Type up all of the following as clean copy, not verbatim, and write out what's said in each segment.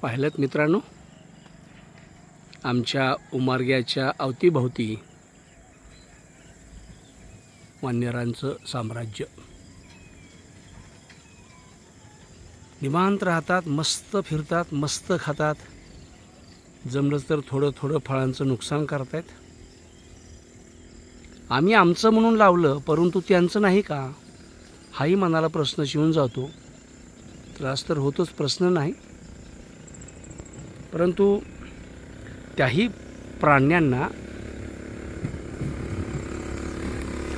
पाहिलं मित्रांनो, आमच्या उमारग्याच्या अवतीभोवती वानरांचं साम्राज्य. निवांत राहतात, मस्त फिरतात, मस्त खातात. जमलंच तर थोडं थोडं फळांचं नुकसान करतायत. आम्ही आमचं म्हणून लावलं, परंतु त्यांचं नाही का, हाही मनाला प्रश्न शिवून जातो. त्रास तर होतोच, प्रश्न नाही, परंतु त्याही प्राण्यांना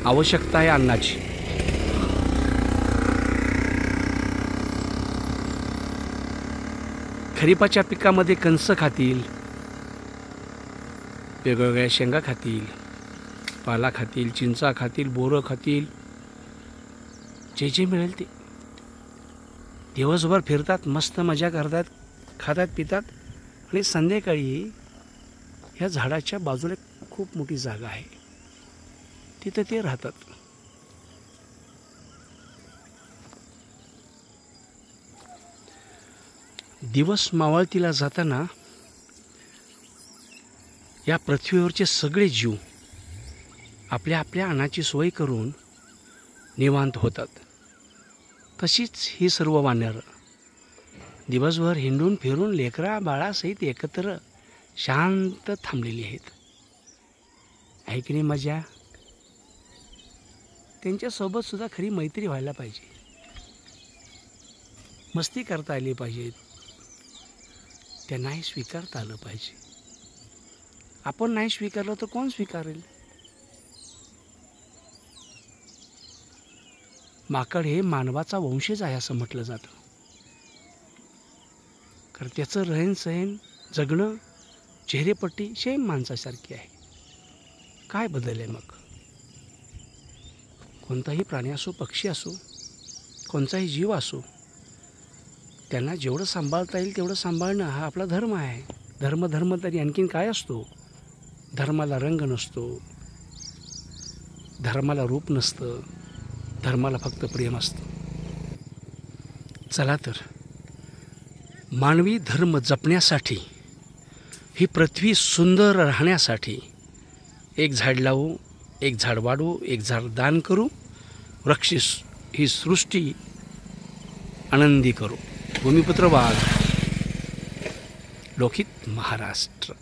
आवश्यकता आहे अन्नाची. खरीपाच्या पिकामध्ये कणसं खातील, वेगवेगळ्या शेंगा खातील, पाला खातील, चिंचा खातील, बोरं खातील, जे जे मिळेल ते. दिवसभर फिरतात, मस्त मजा करतात, खातात पितात. आणि संध्याकाळी ह्या झाडाच्या बाजूला खूप मोठी जागा आहे, तिथं ते राहतात. दिवस मावळतीला जाताना या पृथ्वीवरचे सगळे जीव आपल्या आपल्या अन्नाची सोय करून निवांत होतात. तशीच ही सर्व वानरं दिवसभर हिंडून फिरून लेकरा बाळासहित एकत्र शांत थांबलेली आहेत. आहे की नाही मजा? त्यांच्यासोबत सुद्धा खरी मैत्री व्हायला पाहिजे, मस्ती करता आली पाहिजे, त्यांनाही स्वीकारता आलं पाहिजे. आपण नाही स्वीकारलं तर कोण स्वीकारेल? माकड हे मानवाचा वंशज आहे असं म्हटलं जातं, कारण त्याचं रहनसहन, जगणं, चेहरेपट्टी सेम माणसासारखी आहे. काय बदल आहे मग? कोणताही प्राणी असो, पक्षी असो, कोणताही जीव असो, त्यांना जेवढं सांभाळता येईल तेवढं सांभाळणं हा आपला धर्म आहे. धर्म तरी आणखीन काय असतो? धर्माला रंग नसतो, धर्माला रूप नसतं, धर्माला फक्त प्रेम असतं. चला तर, मानवी धर्म जपण्यासाठी, ही पृथ्वी सुंदर राहण्यासाठी एक झाड लावू, एक झाड वाढवू, एक झाड दान करू, वृक्ष ही सृष्टी आनंदी करू. भूमिपुत्र वाघ, लोकहित महाराष्ट्र.